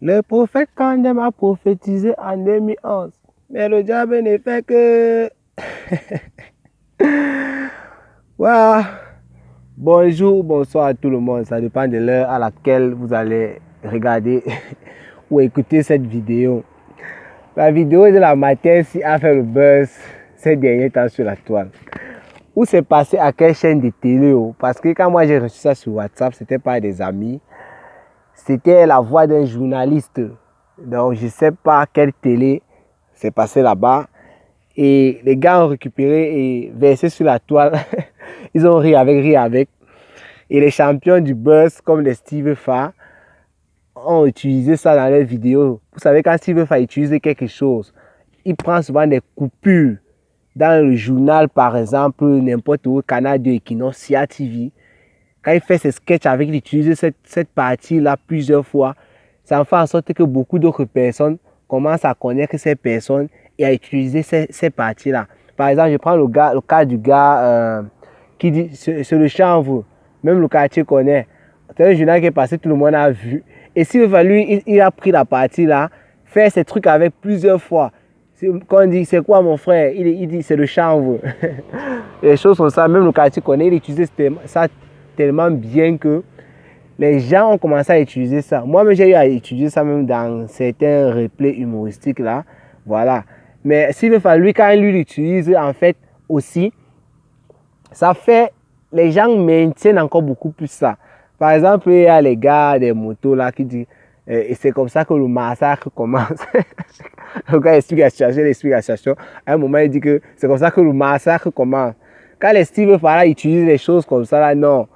Le prophète Kandem a prophétisé en 2011. Mais le diable ne fait que... Voilà. Bonjour, bonsoir à tout le monde. Ça dépend de l'heure à laquelle vous allez regarder ou écouter cette vidéo. La vidéo de la matinée a fait le buzz ces derniers temps sur la toile. Où c'est passé à quelle chaîne de télé? Parce que quand moi j'ai reçu ça sur WhatsApp, c'était pas des amis. C'était la voix d'un journaliste. Donc je ne sais pas quelle télé c'est passé là-bas. Et les gars ont récupéré et versé sur la toile. Ils ont ri avec. Et les champions du buzz comme les Steve Fa ont utilisé ça dans leurs vidéos. Vous savez, quand Steve Fa utilise quelque chose, il prend souvent des coupures dans le journal, par exemple, n'importe où, Canal 2, Equinox, Sia TV. Quand il fait ses sketchs avec, il utilise cette partie-là plusieurs fois. Ça en fait en sorte que beaucoup d'autres personnes commencent à connaître ces personnes et à utiliser ces parties-là. Par exemple, je prends le cas du gars qui dit c'est le chanvre. Même le quartier connaît. C'est un journal qui est passé, tout le monde a vu. Et s'il va lui, il a pris la partie-là, faire ces trucs avec plusieurs fois. Quand on dit c'est quoi mon frère, il dit c'est le chanvre. Les choses comme ça, même le quartier connaît, il utilise ça tellement bien que les gens ont commencé à utiliser ça. Moi-même, j'ai eu à utiliser ça même dans certains replays humoristiques là. Voilà. Mais s'il veut faire lui, quand lui l'utilise, en fait, aussi, ça fait, les gens maintiennent encore beaucoup plus ça. Par exemple, il y a les gars des motos là qui disent, et c'est comme ça que le massacre commence. Le gars explique la situation. À un moment, il dit que c'est comme ça que le massacre commence. Quand les Steve Farah utilisent des choses comme ça là, non,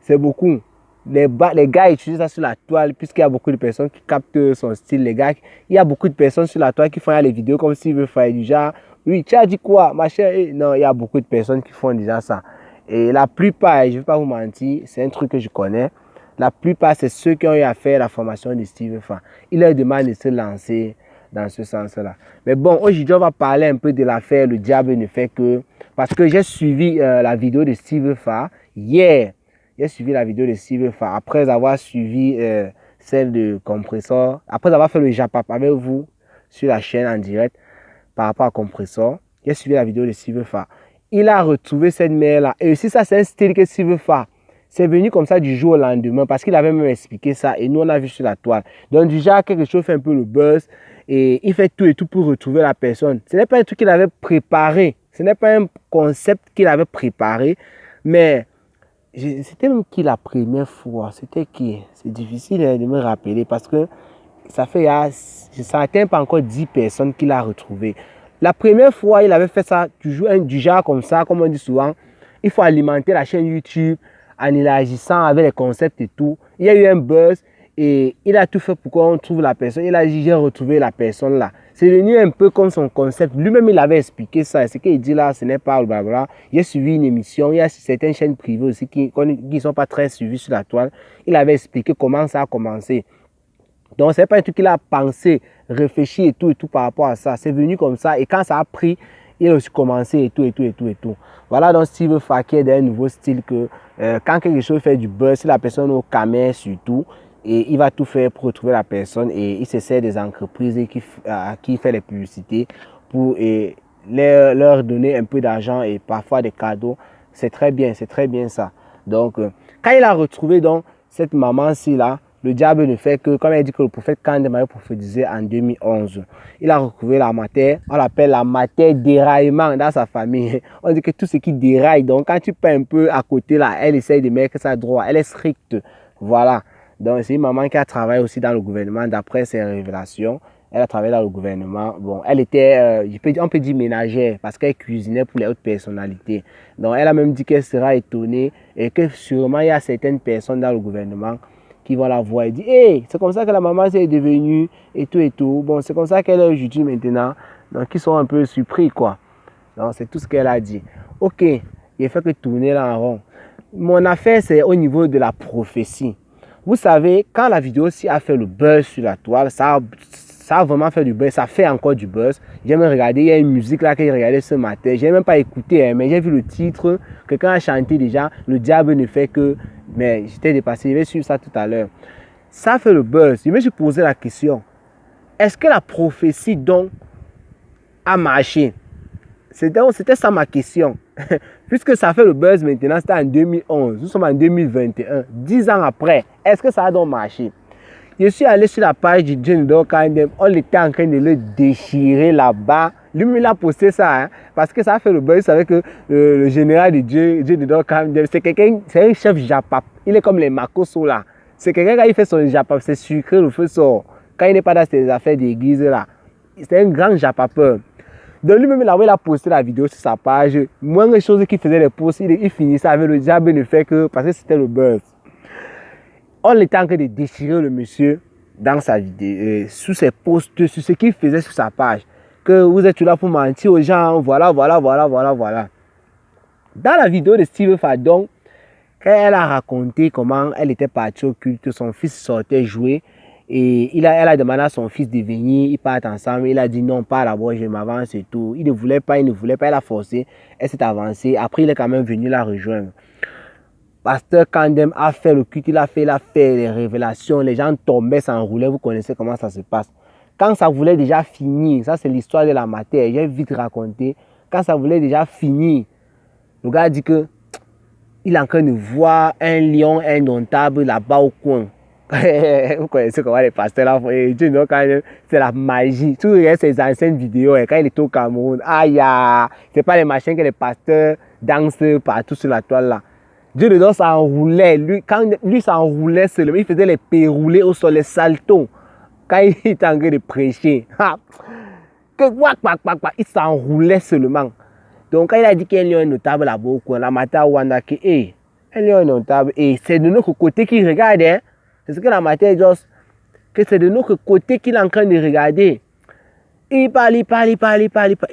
c'est beaucoup. Les gars utilisent ça sur la toile puisqu'il y a beaucoup de personnes qui captent son style. Les gars, il y a beaucoup de personnes sur la toile qui font les vidéos comme s'ils veulent faire du genre, oui, tu as dit quoi, machin. Non, il y a beaucoup de personnes qui font déjà ça. Et la plupart, je ne vais pas vous mentir, c'est un truc que je connais. La plupart, c'est ceux qui ont eu à faire la formation de Steve Fa. Il leur demande de se lancer dans ce sens-là. Mais bon, aujourd'hui, on va parler un peu de l'affaire Le Diable ne fait que. Parce que j'ai suivi la vidéo de Steve Fa hier. J'ai suivi la vidéo de Steve Fa après avoir suivi celle de Compressor. Après avoir fait le Japap avec vous sur la chaîne en direct par rapport à Compressor. J'ai suivi la vidéo de Steve Fa. Il a retrouvé cette mère-là. Et aussi, ça, c'est un style que Steve Fa. C'est venu comme ça du jour au lendemain parce qu'il avait même expliqué ça et nous on a vu sur la toile. Donc déjà quelque chose fait un peu le buzz et il fait tout et tout pour retrouver la personne. Ce n'est pas un truc qu'il avait préparé, ce n'est pas un concept qu'il avait préparé, mais c'était même qui la première fois, c'était qui? C'est difficile de me rappeler parce que ça fait, ça n'atteint pas encore 10 personnes qu'il a retrouvé. La première fois, il avait fait ça toujours du genre comme ça, comme on dit souvent, il faut alimenter la chaîne YouTube en élargissant avec les concepts et tout. Il y a eu un buzz et il a tout fait pour qu'on trouve la personne. Il a dit, j'ai retrouvé la personne là. C'est devenu un peu comme son concept. Lui-même, il avait expliqué ça. Ce qu'il dit là, ce n'est pas blablabla. Il a suivi une émission. Il y a certaines chaînes privées aussi qui ne sont pas très suivies sur la toile. Il avait expliqué comment ça a commencé. Donc, ce n'est pas un truc qu'il a pensé, réfléchi et tout par rapport à ça. C'est venu comme ça. Et quand ça a pris, il a aussi commencé et tout. Voilà donc Steve Fa qui est un nouveau style que quand quelque chose fait du buzz, si la personne au caméra surtout, et il va tout faire pour retrouver la personne et il se sert des entreprises à qui il fait les publicités pour leur donner un peu d'argent et parfois des cadeaux. C'est très bien ça. Donc, quand il a retrouvé donc cette maman-ci là, le diable ne fait que, comme elle dit que le prophète Kandem avait prophétisé en 2011, il a retrouvé la matière, on l'appelle la matière déraillement dans sa famille. On dit que tout ce qui déraille, donc quand tu pars un peu à côté là, elle essaye de mettre ça droit, elle est stricte. Voilà. Donc c'est une maman qui a travaillé aussi dans le gouvernement d'après ses révélations. Elle a travaillé dans le gouvernement. Bon, elle était, on peut dire ménagère parce qu'elle cuisinait pour les autres personnalités. Donc elle a même dit qu'elle sera étonnée et que sûrement il y a certaines personnes dans le gouvernement qui vont la voir et dire hey, c'est comme ça que la maman est devenue et tout. Bon, c'est comme ça qu'elle est aujourd'hui maintenant. Donc, ils sont un peu surpris, quoi. Donc, c'est tout ce qu'elle a dit. Ok, il fait que tourner là en rond. Mon affaire, c'est au niveau de la prophétie. Vous savez, quand la vidéo aussi a fait le buzz sur la toile, ça a vraiment fait du buzz, ça fait encore du buzz. J'ai même regardé, il y a une musique là que j'ai regardé ce matin. J'ai même pas écouté, mais j'ai vu le titre. Quelqu'un a chanté déjà, le diable ne fait que. Mais j'étais dépassé, je vais suivre ça tout à l'heure. ça fait le buzz. Je me suis posé la question, est-ce que la prophétie donc a marché? C'était ça ma question. Puisque ça fait le buzz maintenant, c'était en 2011, nous sommes en 2021, 10 ans après, est-ce que ça a donc marché? Je suis allé sur la page du Jenidor Kandem, on était en train de le déchirer là-bas. Lui, il a posté ça, hein, parce que ça a fait le buzz. Il savait que le général de Jenidor Kandem, c'est quelqu'un, c'est un chef japap. Il est comme les Makoso là. C'est quelqu'un, quand il fait son japap, c'est sucré, le feu sort. Quand il n'est pas dans ses affaires d'église là, c'est un grand japapeur. Donc lui-même, il a posté la vidéo sur sa page. Moins de choses qu'il faisait les posts, il finissait avec le diable ne fait que parce que c'était le buzz. On était en train de déchirer le monsieur dans sa vidéo, sous ses posts, sur ce qu'il faisait sur sa page. Que vous êtes là pour mentir aux gens, voilà. Dans la vidéo de Steve Fadon, quand elle a raconté comment elle était partie au culte, son fils sortait jouer, et elle a demandé à son fils de venir, ils partent ensemble, il a dit non, pas d'abord, je m'avance et tout. Il ne voulait pas, elle a forcé, elle s'est avancée, après il est quand même venu la rejoindre. Pasteur Kandem a fait le culte, il a fait les révélations, les gens tombaient, s'enroulaient, vous connaissez comment ça se passe. Quand ça voulait déjà finir, ça c'est l'histoire de la matière, j'ai vite raconté, quand ça voulait déjà finir, le gars a dit que il est en train de voir un lion indomptable là-bas au coin. Vous connaissez comment les pasteurs là font, c'est la magie. Tu regardes ses anciennes vidéos, quand il était au Cameroun, aïe, c'est pas les machines que les pasteurs dansent partout sur la toile là. Dieu dedans s'enroulait, lui s'enroulait seulement, il faisait les péroulés au sol, les saltons, quand il était en train de prêcher. Il s'enroulait seulement. Donc quand il a dit qu'il y a un lion notable là-bas, la mata wanda que, un lion notable, et c'est de notre côté qu'il regarde, hein. C'est ce que la matière dit, que c'est de notre côté qu'il est en train de regarder. Il parle. Il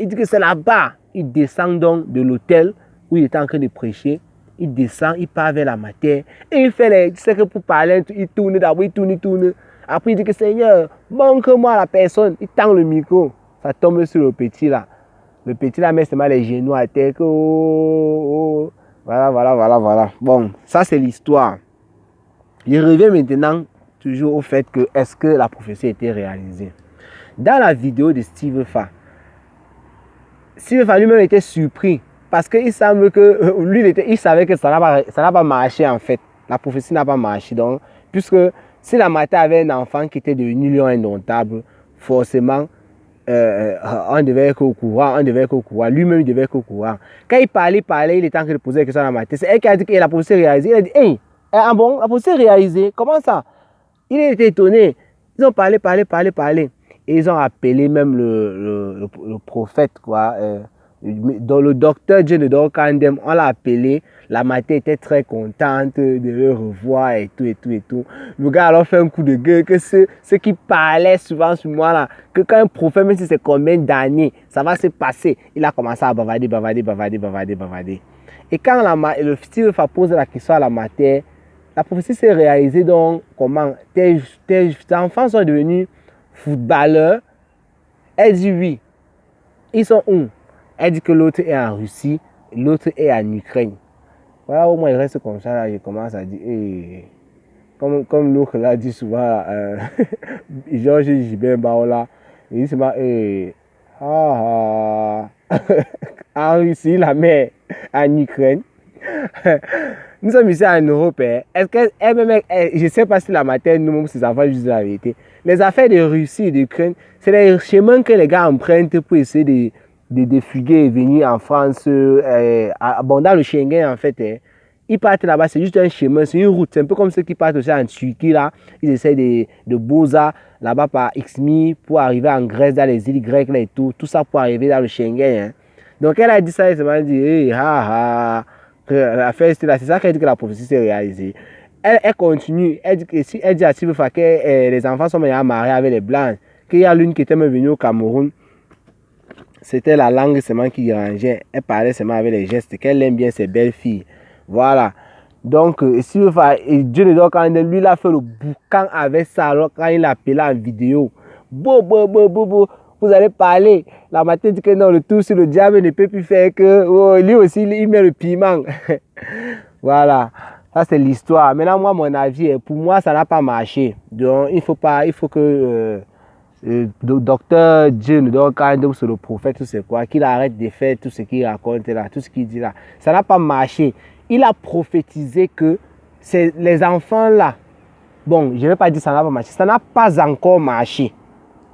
dit que c'est là-bas. Il descend donc de l'hôtel où il était en train de prêcher. Il descend, il part vers la matière. Et il fait les... Tu sais que pour parler, il tourne d'abord, il tourne. Après, il dit que Seigneur, montre-moi la personne. Il tend le micro. Ça tombe sur le petit là. Le petit là met seulement les genoux à terre. Voilà. Bon, ça c'est l'histoire. Je reviens maintenant toujours au fait que est-ce que la prophétie a été réalisée. Dans la vidéo de Steve Fa lui-même était surpris. Parce qu'il semble que lui, il savait que ça n'a pas marché en fait. La prophétie n'a pas marché. Donc, puisque si la matière avait un enfant qui était devenu lion indomptable, forcément, on devait être au courant. Lui-même, il devait être au courant. Quand il parlait, il était en train de poser la question à la matière. C'est elle qui a dit que la prophétie est réalisée. Il a dit, hey, bon, la prophétie est réalisée. Comment ça? Il était étonné. Ils ont parlé. Et ils ont appelé même le prophète, quoi. Dans le docteur Jenidor Kandem, on l'a appelé. La matière était très contente de le revoir et tout. Le gars alors fait un coup de gueule que ce qui parlait souvent sur moi là, que quand un prophète, même si c'est combien d'années, ça va se passer, il a commencé à bavader. Et quand le Steve Fa pose la question à la matière, la prophétie s'est réalisée donc comment tes enfants sont devenus footballeurs. Elle dit oui. Ils sont où? Elle dit que l'autre est en Russie, l'autre est en Ukraine. Voilà, au moins il reste comme ça, là, je commence à dire, hey. Comme l'autre l'a dit souvent, Georges Gilbert Baola, il dit souvent, hey. En Russie, la mer, en Ukraine. Nous sommes ici en Europe. Est-ce qu'elle-même, je ne sais pas si la matière, nous-mêmes, ses enfants, disent la vérité. Les affaires de Russie et d'Ukraine, c'est les chemins que les gars empruntent pour essayer de défuguer et venir en France, dans le Schengen en fait. Ils partent là-bas, c'est juste un chemin, c'est une route. C'est un peu comme ceux qui partent aussi en Turquie là. Ils essaient de Boza là-bas par Xmi pour arriver en Grèce, dans les îles grecques là et tout. Tout ça pour arriver dans le Schengen. Donc elle a dit ça, elle m'a dit, hey, l'affaire c'est ça qu'elle dit que la prophétie s'est réalisée. Elle continue, elle dit à Steve Fa que les enfants sont maintenant mariés avec les blancs. Qu'il y a l'une qui était même venue au Cameroun. C'était la langue seulement qui dérangeait. Elle parlait seulement avec les gestes. Qu'elle aime bien ses belles filles. Voilà. Donc, Steve Fa, Jenidor Kandem, lui, il a fait le boucan avec ça. Alors, quand il l'a appelé en vidéo. Vous allez parler. La matin dit que non, le tour sur le diable ne peut plus faire que. Oh, lui aussi, il met le piment. Voilà. Ça, c'est l'histoire. Maintenant, moi, mon avis, pour moi, ça n'a pas marché. Donc, il faut que docteur Dieu ne doit quand même sur le prophète, tout c'est quoi, qu'il arrête de faire tout ce qu'il raconte là, tout ce qu'il dit là. Ça n'a pas marché. Il a prophétisé que les enfants là, bon, je ne vais pas dire ça n'a pas marché, ça n'a pas encore marché.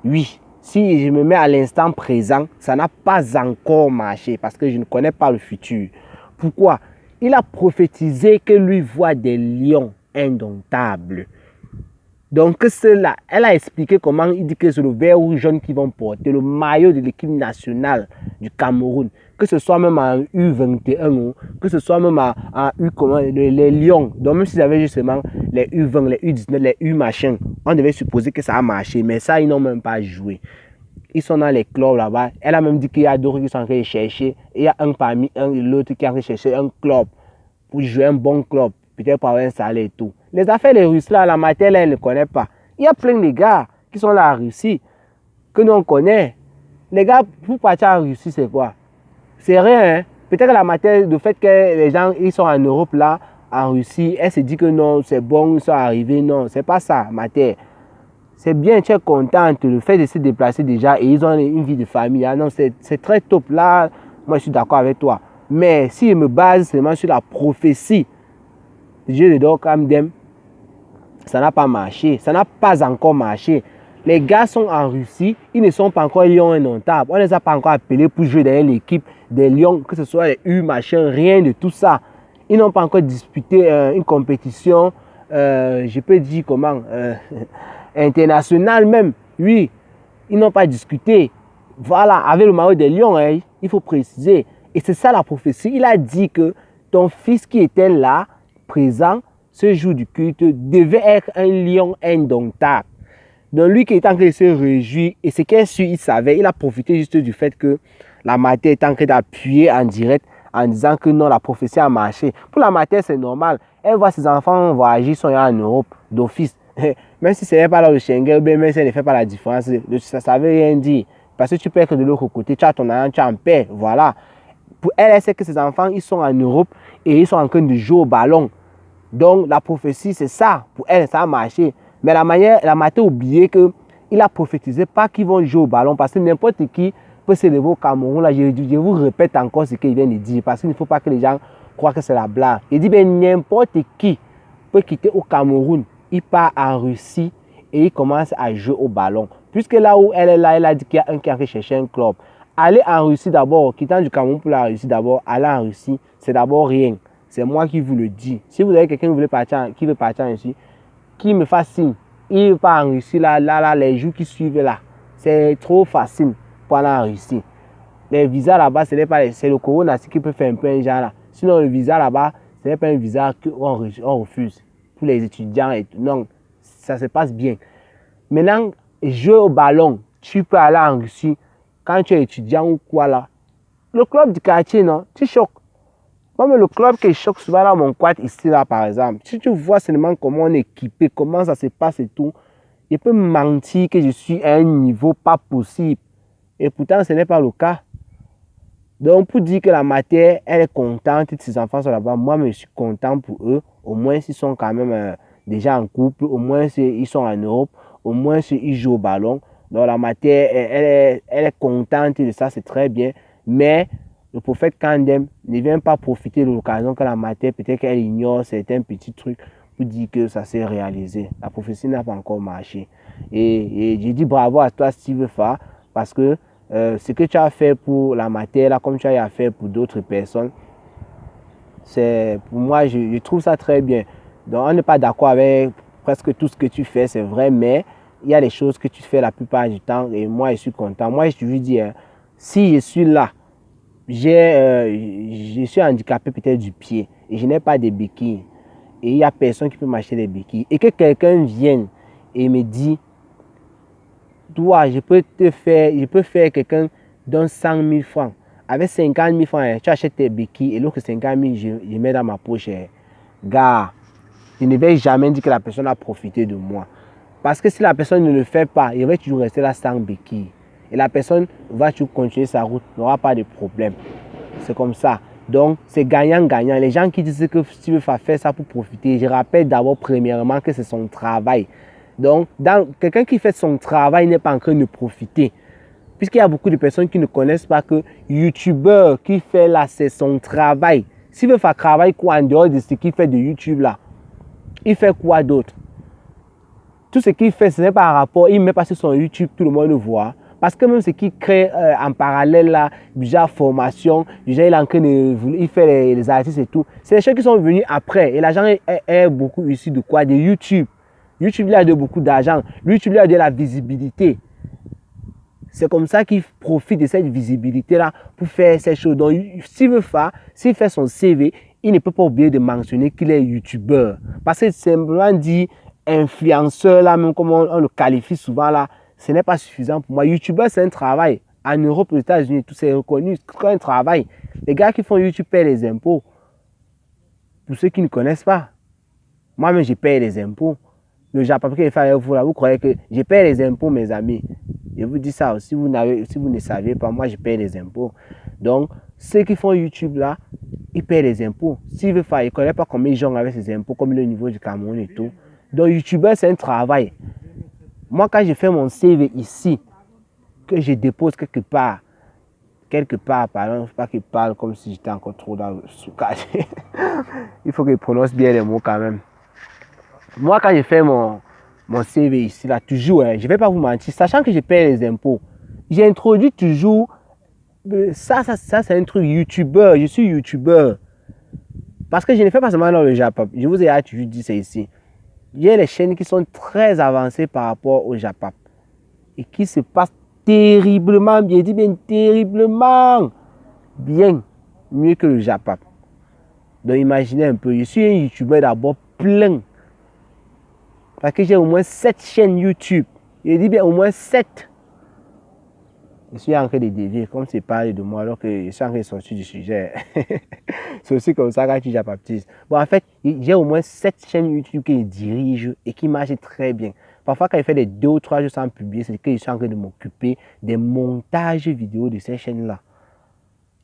Oui, si je me mets à l'instant présent, ça n'a pas encore marché parce que je ne connais pas le futur. Pourquoi? Il a prophétisé que lui voit des lions indomptables. Donc cela, elle a expliqué comment il dit que c'est le vert ou jaune qui vont porter le maillot de l'équipe nationale du Cameroun. Que ce soit même en U21, que ce soit même en U, comment, les Lions. Donc même s'ils avaient justement les U20, les U19, les U machin, on devait supposer que ça a marché. Mais ça, ils n'ont même pas joué. Ils sont dans les clubs là-bas. Elle a même dit qu'il y a d'autres qui sont en train de chercher. Il y a un parmi un et l'autre qui est en train de chercher un club pour jouer un bon club. Peut-être pour avoir un salaire et tout. Les affaires des Russes là, la matière là, elle ne connaît pas. Il y a plein de gars qui sont là en Russie, que nous on connaît. Les gars, pour partir en Russie, c'est quoi? C'est rien, hein? Peut-être la matière, le fait que les gens, ils sont en Europe là, en Russie, elle se dit que non, c'est bon, ils sont arrivés. Non, c'est pas ça, matière. C'est bien, tu es contente, le fait de se déplacer déjà, et ils ont une vie de famille. Ah non, c'est très top. Là, moi, je suis d'accord avec toi. Mais si je me base seulement sur la prophétie, Dieu le donne comme dem, ça n'a pas marché. Ça n'a pas encore marché. Les gars sont en Russie, ils ne sont pas encore lions indomptables. On ne les a pas encore appelés pour jouer dans l'équipe des lions, que ce soit les U, machin, rien de tout ça. Ils n'ont pas encore disputé une compétition, je peux dire comment, internationale même. Oui, ils n'ont pas discuté. Voilà, avec le maillot des lions, hein, il faut préciser. Et c'est ça la prophétie. Il a dit que ton fils qui était là, présent, ce jour du culte, devait être un lion indomptable. Donc lui qui est en train de se réjouir, et ce qu'il su, il savait, il a profité juste du fait que la matière est en train d'appuyer en direct en disant que non, la prophétie a marché. Pour la matière, c'est normal. Elle voit ses enfants voyager, ils sont en Europe d'office. Même si ce n'est pas là le Schengen, même si elle ne fait pas la différence, ça ne veut rien dire. Parce que tu peux être de l'autre côté, tu as ton argent, tu es en paix, voilà. Pour elle, elle sait que ses enfants, ils sont en Europe et ils sont en train de jouer au ballon. Donc la prophétie, c'est ça. Pour elle, ça a marché. Mais la matière oublié qu'il a prophétisé pas qu'ils vont jouer au ballon. Parce que n'importe qui peut se lever au Cameroun. Là, je vous répète encore ce qu'il vient de dire. Parce qu'il ne faut pas que les gens croient que c'est la blague. Il dit, ben, n'importe qui peut quitter au Cameroun. Il part en Russie et il commence à jouer au ballon. Puisque là où elle est là, elle a dit qu'il y a un qui a recherché un club. Aller en Russie d'abord, quittant du Cameroun pour la Russie d'abord, aller en Russie, c'est d'abord rien. C'est moi qui vous le dis. Si vous avez quelqu'un qui veut partir en Russie, qui me fasse signe. Il part en Russie, là, les jours qui suivent là. C'est trop facile pour aller en Russie. Les visas là-bas, c'est le corona qui peut faire un peu un genre là. Sinon, le visa là-bas, ce n'est pas un visa qu'on refuse. Pour les étudiants et tout. Non, ça se passe bien. Maintenant, jouer au ballon, tu peux aller en Russie quand tu es étudiant ou quoi là. Le club du quartier, non, tu choques. Moi, le club qui choque souvent là, mon quad ici là par exemple, si tu vois seulement comment on est équipé, comment ça se passe et tout, je peux me mentir que je suis à un niveau pas possible. Et pourtant, ce n'est pas le cas. Donc, pour dire que la matière, elle est contente, tous ses enfants sont là-bas, moi, je suis content pour eux. Au moins, ils sont quand même déjà en couple, au moins, ils sont en Europe, au moins, ils jouent au ballon. Donc, la matière, elle est contente de ça, c'est très bien. Mais le prophète Kandem ne vient pas profiter de l'occasion que la matière, peut-être qu'elle ignore certains petits trucs pour dire que ça s'est réalisé. La prophétie n'a pas encore marché. Et je dis bravo à toi, Steve Fa, parce que ce que tu as fait pour la matière, là, comme tu as fait pour d'autres personnes, pour moi, je trouve ça très bien. Donc, on n'est pas d'accord avec presque tout ce que tu fais, c'est vrai, mais il y a des choses que tu fais la plupart du temps et moi, je suis content. Moi, je lui dis, si je suis là, je suis handicapé peut-être du pied et je n'ai pas de béquilles et il n'y a personne qui peut m'acheter des béquilles et que quelqu'un vienne et me dit, toi, je peux faire quelqu'un donne 100 000 francs. Avec 50 000 francs, tu achètes tes béquilles et l'autre 50 000, je mets dans ma poche. Gars, je ne vais jamais dire que la personne a profité de moi. Parce que si la personne ne le fait pas, il va toujours rester là sans béquilles. Et la personne va toujours continuer sa route, n'aura pas de problème. C'est comme ça. Donc, c'est gagnant-gagnant. Les gens qui disent que Steve va faire ça pour profiter, je rappelle d'abord premièrement que c'est son travail. Donc, quelqu'un qui fait son travail n'est pas en train de profiter. Puisqu'il y a beaucoup de personnes qui ne connaissent pas que YouTuber qui fait là, c'est son travail. S'il veut faire travail quoi en dehors de ce qu'il fait de YouTube là, il fait quoi d'autre? Tout ce qu'il fait, ce n'est pas un rapport, il ne met pas sur son YouTube, tout le monde le voit. Parce que même ce qu'il crée en parallèle là, déjà formation, déjà il est en train de, il fait les artistes et tout. C'est des choses qui sont venues après. Et l'argent est beaucoup ici de quoi? De YouTube. YouTube lui a de beaucoup d'argent. YouTube lui a de la visibilité. C'est comme ça qu'il profite de cette visibilité-là pour faire ces choses. Donc, s'il veut faire, s'il fait son CV, il ne peut pas oublier de mentionner qu'il est YouTuber. Parce que simplement dit influenceur, là, même comme on le qualifie souvent, là, ce n'est pas suffisant pour moi. YouTuber, c'est un travail. En Europe, aux États-Unis, tout c'est reconnu, c'est un travail. Les gars qui font YouTube paient les impôts. Pour ceux qui ne connaissent pas, moi-même, je paye les impôts. Le Japon qui est fait avec vous, là, vous croyez que je paye les impôts, mes amis. Je vous dis ça aussi, si vous ne savez pas, moi je paye les impôts. Donc, ceux qui font YouTube là, ils payent les impôts. S'ils veulent faire, ils ne connaissent pas combien ils jouent avec ces impôts, comme le niveau du Cameroun et tout. Donc, YouTuber, c'est un travail. Moi, quand je fais mon CV ici, que je dépose quelque part, pardon, il ne faut pas qu'il parle comme si j'étais encore trop dans le sous-cadre. Il faut qu'il prononce bien les mots quand même. Moi, quand je fais mon CV ici, là, toujours, je ne vais pas vous mentir, sachant que je paye les impôts, j'introduis toujours, ça c'est un truc YouTuber, je suis YouTuber. Parce que je ne fais pas seulement dans le Japon, je vous ai toujours dit ça ici. Il y a les chaînes qui sont très avancées par rapport au Japon et qui se passent terriblement bien, je dis bien terriblement bien, mieux que le Japon. Donc imaginez un peu, je suis un YouTuber d'abord plein. Parce que j'ai au moins 7 chaînes YouTube. Je dis bien au moins 7. Je suis en train de dévier, comme c'est parlé de moi alors que je suis en train de sortir du sujet. C'est aussi comme ça quand tu baptises. Bon, en fait, j'ai au moins 7 chaînes YouTube que je dirige et qui marchent très bien. Parfois, quand je fais des 2 ou 3 jours sans publier, c'est que je suis en train de m'occuper des montages vidéo de ces chaînes-là.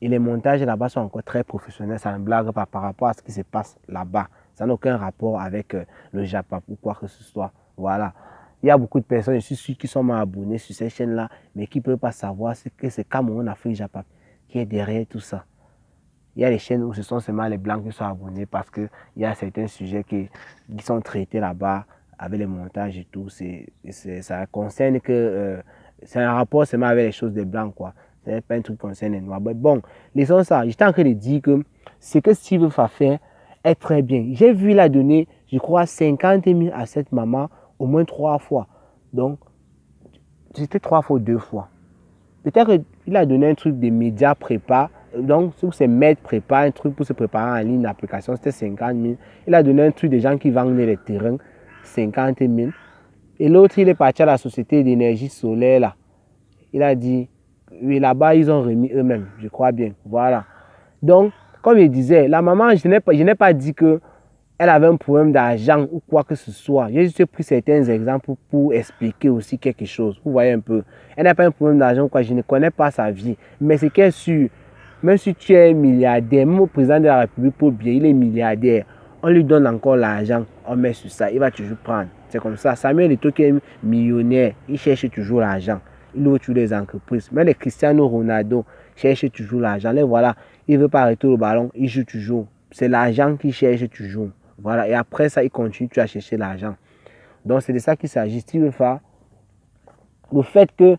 Et les montages là-bas sont encore très professionnels. Ça ne blague pas par rapport à ce qui se passe là-bas. Ça n'a aucun rapport avec le Japon ou quoi que ce soit. Voilà. Il y a beaucoup de personnes, je suis sûr, qui sont abonnés sur ces chaînes-là, mais qui ne peuvent pas savoir que c'est Cameroun, Afrique, Japon qui est derrière tout ça. Il y a des chaînes où ce sont seulement les blancs qui sont abonnés parce qu'il y a certains sujets qui sont traités là-bas avec les montages et tout. Ça concerne que c'est un rapport seulement avec les choses des blancs, quoi. Ce n'est pas un truc qui concerne les noirs. Mais bon, laissons ça. J'étais en train de dire que ce que Steve va faire est très bien. J'ai vu la donner, je crois, 50 000 à cette maman au moins 3 fois. Donc, c'était 3 fois ou 2 fois. Peut-être qu'il a donné un truc des médias prépa. Donc, c'est Med prépa, un truc pour se préparer en ligne, l'application, c'était 50 000. Il a donné un truc des gens qui vendent les terrains, 50 000. Et l'autre, il est parti à la société d'énergie solaire, là. Il a dit, oui, là-bas, ils ont remis eux-mêmes, je crois bien. Voilà. Donc, comme je disais, la maman, je n'ai pas dit qu'elle avait un problème d'argent ou quoi que ce soit. J'ai juste pris certains exemples pour expliquer aussi quelque chose. Vous voyez un peu. Elle n'a pas un problème d'argent, quoi. Je ne connais pas sa vie. Mais c'est qu'elle est sûre. Même si tu es milliardaire, même au président de la République, pour bien, il est milliardaire. On lui donne encore l'argent, on met sur ça, il va toujours prendre. C'est comme ça. Samuel Eto'o qui est millionnaire, il cherche toujours l'argent. Il ouvre toujours les entreprises. Même les Cristiano Ronaldo cherchent toujours l'argent. Là, voilà, il ne veut pas arrêter le ballon, il joue toujours. C'est l'argent qu'il cherche toujours. Voilà, et après ça, il continue à chercher l'argent. Donc, c'est de ça qu'il s'agit. Si tu veux faire, le fait que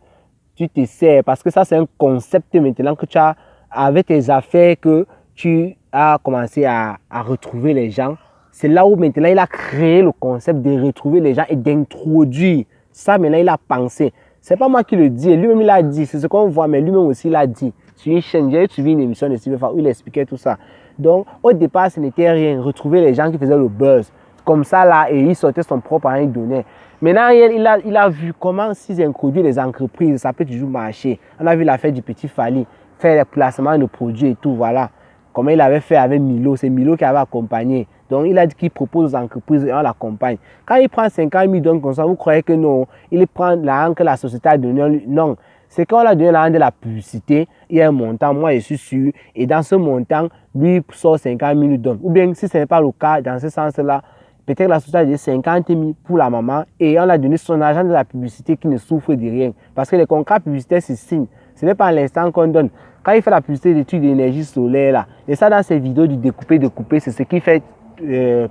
tu te sers, parce que ça, c'est un concept maintenant que tu as avec tes affaires, que tu as commencé à retrouver les gens. C'est là où maintenant il a créé le concept de retrouver les gens et d'introduire. Ça, maintenant, il a pensé. C'est pas moi qui le dis, lui-même il a dit, c'est ce qu'on voit, mais lui-même aussi il a dit. Sur une chaîne, j'ai suivi une émission de Steve où il expliquait tout ça. Donc, au départ, ce n'était rien. Retrouver les gens qui faisaient le buzz. Comme ça, là, et il sortait son propre argent, il donnait. Maintenant, il a vu comment, s'ils introduisent les entreprises, ça peut toujours marcher. On a vu l'affaire du petit Fally, faire les placements de produits et tout, voilà. Comment il avait fait avec Milo, c'est Milo qui avait accompagné. Donc, il a dit qu'il propose aux entreprises et on l'accompagne. Quand il prend 50 000 dons comme ça, vous croyez que non, il prend l'argent que la société a donné. Non, C'est quand on a donné l'argent de la publicité, il y a un montant, moi je suis sûr, et dans ce montant, lui sort 50 000 donne. Ou bien si ce n'est pas le cas, dans ce sens-là, peut-être la société a dit 50 000 pour la maman et on a donné son argent de la publicité qui ne souffre de rien. Parce que les contrats publicitaires se signent. Ce n'est pas à l'instant qu'on donne. Quand il fait la publicité d'études d'énergie solaire, là, et ça dans ses vidéos du découper, c'est ce qu'il fait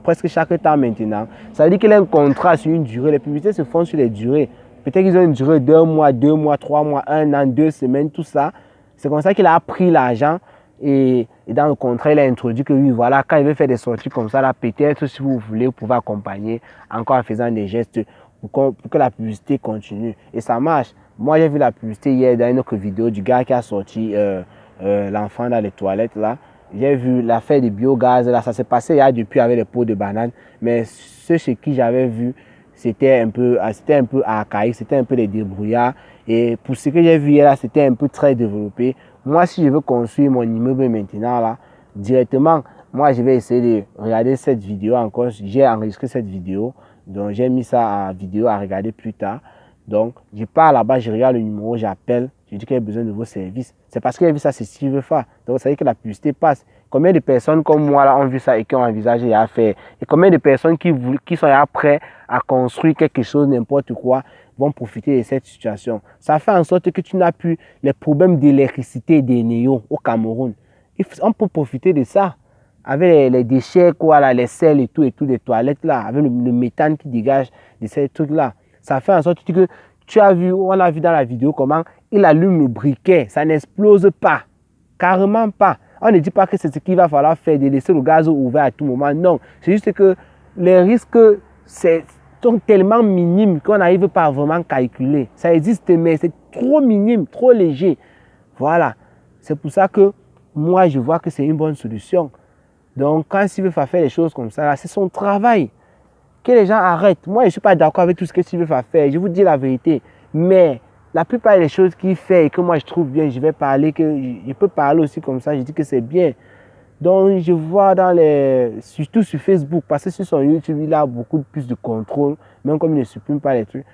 presque chaque temps maintenant. Ça veut dire qu'il a un contrat sur une durée. Les publicités se font sur les durées. Peut-être qu'ils ont une durée d'1 mois, 2 mois, 3 mois, 1 an, 2 semaines, tout ça. C'est comme ça qu'il a pris l'argent. Et dans le contrat, il a introduit que oui, voilà, quand il veut faire des sorties comme ça, là, peut-être si vous voulez, vous pouvez accompagner encore en faisant des gestes pour que la publicité continue. Et ça marche. Moi, j'ai vu la publicité hier dans une autre vidéo du gars qui a sorti l'enfant dans les toilettes, là. J'ai vu l'affaire du biogaz, là, ça s'est passé il y a depuis avec les pots de banane. Mais ceux chez qui j'avais vu, c'était un peu archaïque, c'était un peu des débrouillards. Et pour ce que j'ai vu là, c'était un peu très développé. Moi, si je veux construire mon immeuble maintenant, là, directement, moi, je vais essayer de regarder cette vidéo encore. J'ai enregistré cette vidéo, donc j'ai mis ça en vidéo à regarder plus tard. Donc, je pars là-bas, je regarde le numéro, j'appelle, je dis qu'il y a besoin de vos services. C'est parce qu'il a vu ça, c'est ce qu'il veut faire. Donc, ça veut dire que la publicité passe. Combien de personnes comme moi là, ont vu ça et qui ont envisagé à faire? Et combien de personnes qui sont prêtes à construire quelque chose, n'importe quoi, vont profiter de cette situation? Ça fait en sorte que tu n'as plus les problèmes d'électricité des néos au Cameroun. On peut profiter de ça. Avec les déchets, quoi, là, les sels et tout, des toilettes, là, avec le méthane qui dégage de ces trucs-là. Ça fait en sorte que tu as vu, on a vu dans la vidéo comment il allume le briquet, ça n'explose pas. Carrément pas. On ne dit pas que c'est ce qu'il va falloir faire, de laisser le gaz ouvert à tout moment. Non, c'est juste que les risques sont tellement minimes qu'on n'arrive pas à vraiment calculer. Ça existe, mais c'est trop minime, trop léger. Voilà. C'est pour ça que moi, je vois que c'est une bonne solution. Donc, quand il veut faire les choses comme ça, c'est son travail. Que les gens arrêtent. Moi, je ne suis pas d'accord avec tout ce que Steve veut faire. Je vous dis la vérité. Mais la plupart des choses qu'il fait et que moi je trouve bien, je vais parler, que je peux parler aussi comme ça, je dis que c'est bien. Donc, je vois surtout sur Facebook, parce que sur son YouTube, il a beaucoup plus de contrôle, même comme il ne supprime pas les trucs.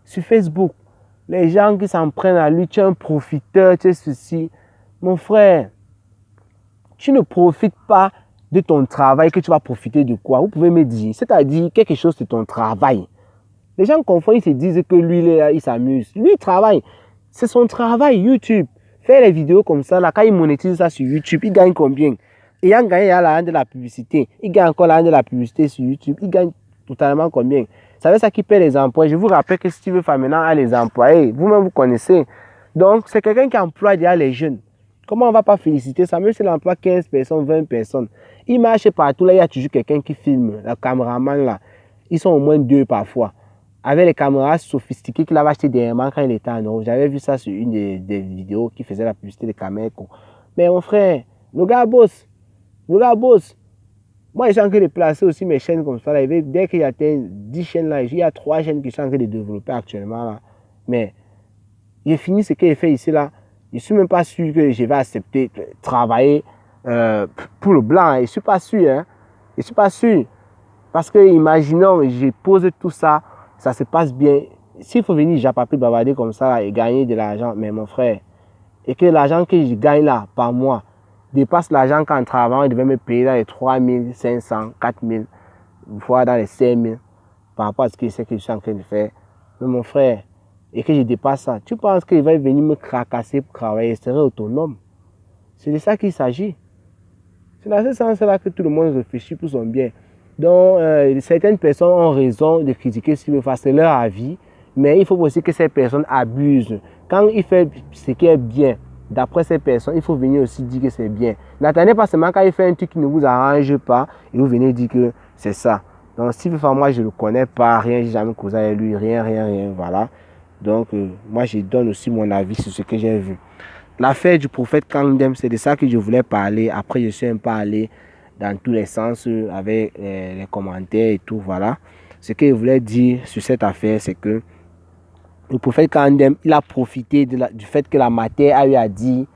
Sur Facebook, les gens qui s'en prennent à lui, tu es un profiteur, tu es ceci. Mon frère, tu ne profites pas de ton travail, que tu vas profiter de quoi? Vous pouvez me dire, c'est-à-dire quelque chose de ton travail. Les gens confondent, ils se disent que lui, il s'amuse. Lui, il travaille. C'est son travail, YouTube. Faire les vidéos comme ça, là, quand il monétise ça sur YouTube, il gagne combien? Ayant gagné l'argent de la publicité, il gagne encore l'argent de la publicité sur YouTube, il gagne totalement combien? Ça veut dire qu'il paie les emplois. Je vous rappelle que Steve maintenant a les employés. Vous-même, vous connaissez. Donc, c'est quelqu'un qui emploie déjà les jeunes. Comment on ne va pas féliciter ça? Même s'il emploie 15 personnes, 20 personnes. Il marche partout, là, il y a toujours quelqu'un qui filme. Le caméraman, là. Ils sont au moins 2 parfois. Avec les caméras sophistiquées qu'il avait acheté dernièrement quand il était en Europe. J'avais vu ça sur une des vidéos qui faisait la publicité de caméras. Mais mon frère, le gars bosse. Le gars bosse. Moi, je suis en train de placer aussi mes chaînes comme ça. Là. Dès qu'il y a 10 chaînes là, il y a 3 chaînes qui sont en train de développer actuellement. Là. Mais j'ai fini ce qu'il fait ici là. Je ne suis même pas sûr que je vais accepter de travailler pour le blanc. Je ne suis pas sûr. Hein. Je ne suis pas sûr. Parce que imaginons, je pose tout ça, ça se passe bien. S'il faut venir japaper, bavarder comme ça là, et gagner de l'argent, mais mon frère, et que l'argent que je gagne là par mois dépasse l'argent qu'en travaillant, il devait me payer dans les 3 500, 4 000, voire dans les 5 000 par rapport à ce que c'est que je suis en train de faire. Mais mon frère, et que je dépasse ça, tu penses qu'il va venir me cracasser pour travailler, il serait autonome? C'est de ça qu'il s'agit. C'est dans ce sens-là que tout le monde réfléchit pour son bien. Donc, certaines personnes ont raison de critiquer ce qu'il veut faire, c'est leur avis, mais il faut aussi que ces personnes abusent. Quand il fait ce qui est bien, d'après ces personnes, il faut venir aussi dire que c'est bien. N'attendez pas seulement quand il fait un truc qui ne vous arrange pas, et vous venez dire que c'est ça. Donc, si moi, je ne le connais pas, rien, je n'ai jamais causé avec lui, rien, voilà. Donc, moi, je donne aussi mon avis sur ce que j'ai vu. L'affaire du prophète Kangdem, c'est de ça que je voulais parler. Après, je suis un peu allé dans tous les sens avec les commentaires et tout, voilà. Ce que je voulais dire sur cette affaire, c'est que le prophète Kangdem, il a profité du fait que la matière a eu à dire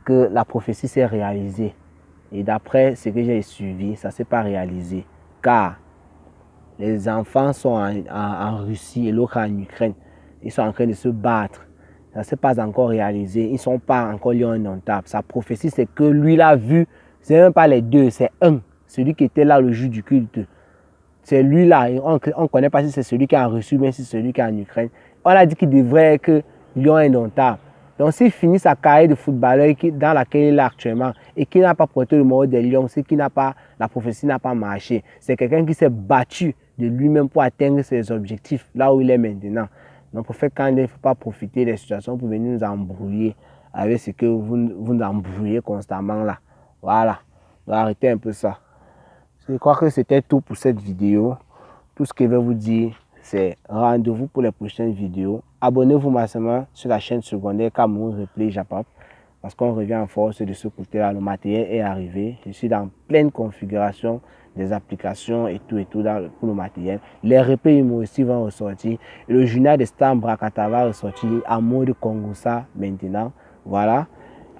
que la prophétie s'est réalisée. Et d'après ce que j'ai suivi, ça ne s'est pas réalisé. Car les enfants sont en Russie et l'autre en Ukraine. Ils sont en train de se battre. ça ne s'est pas encore réalisé. Ils ne sont pas encore lions indomptables. Sa prophétie, c'est que lui l'a vu. Ce n'est même pas les deux, c'est un. Celui qui était là le jour du culte. C'est lui-là. On ne connaît pas si c'est celui qui a reçu, mais si c'est celui qui est en Ukraine. On a dit qu'il devrait être lion indomptable. Donc, s'il finit sa carrière de footballeur dans laquelle il est actuellement et qu'il n'a pas porté le maillot des Lions, c'est qu'il n'a pas, la prophétie n'a pas marché. C'est quelqu'un qui s'est battu de lui-même pour atteindre ses objectifs là où il est maintenant. Donc, prophète Kandé, il ne faut pas profiter des situations pour venir nous embrouiller avec ce que vous nous embrouillez constamment là. Voilà. Donc, arrêtez un peu ça. Je crois que c'était tout pour cette vidéo. Tout ce que je vais vous dire, c'est rendez-vous pour les prochaines vidéos. Abonnez-vous massivement sur la chaîne secondaire Cameroun Replay Japap. Parce qu'on revient en force de ce côté-là. Le matériel est arrivé. Je suis dans pleine configuration des applications et tout pour le matériel. Les replays humoristiques vont ressortir. Et le journal de Star Brakata va ressortir en mode Kongosa maintenant. Voilà.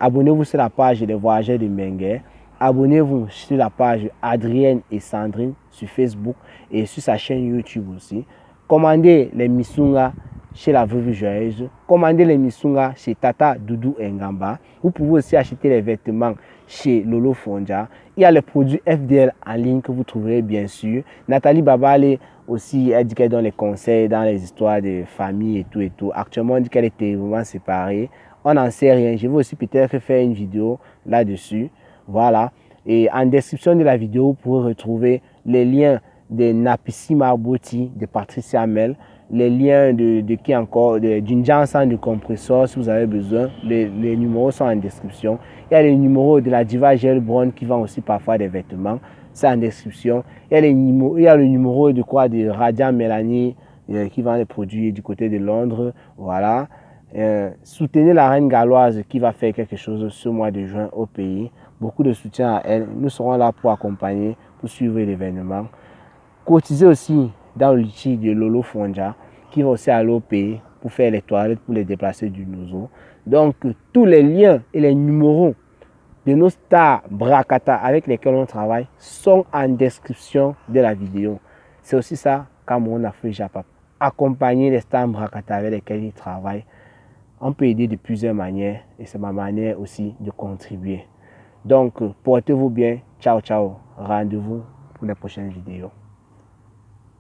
Abonnez-vous sur la page des voyageurs de Mengue. Abonnez-vous sur la page Adrienne et Sandrine sur Facebook et sur sa chaîne YouTube aussi. Commandez les Missunga chez la Veuve Joyeuse. Commandez les Missunga chez Tata Doudou Ngamba. Vous pouvez aussi acheter les vêtements chez Lolo Fonja. Il y a les produits FDL en ligne que vous trouverez bien sûr. Nathalie Babale aussi, elle dit qu'elle donne les conseils dans les histoires de famille et tout. Actuellement, on dit qu'elle est terriblement séparée. On n'en sait rien. Je vais aussi peut-être faire une vidéo là-dessus. Voilà. Et en description de la vidéo, vous pourrez retrouver les liens de Napissi Marboti, de Patricia Mel, les liens de qui encore, d'une Janssen de compresseur si vous avez besoin. Les numéros sont en description. Il y a les numéros de la Diva Gel Brown qui vend aussi parfois des vêtements. C'est en description. Il y a le numéro de quoi de Radiant Mélanie qui vend les produits du côté de Londres. Voilà. Soutenez la reine galloise qui va faire quelque chose ce mois de juin au pays. Beaucoup de soutien à elle. Nous serons là pour accompagner, pour suivre l'événement. Cotisez aussi dans l'outil de Lolo Fonja qui va aussi aller au pays pour faire les toilettes, pour les déplacer du Nozo. Donc, tous les liens et les numéros de nos stars Brakata avec lesquels on travaille sont en description de la vidéo. C'est aussi ça, Cameroun Afrique Japap. Accompagner les stars Brakata avec lesquels ils travaillent. On peut aider de plusieurs manières et c'est ma manière aussi de contribuer. Donc, portez-vous bien. Ciao, ciao. Rendez-vous pour les prochaines vidéos.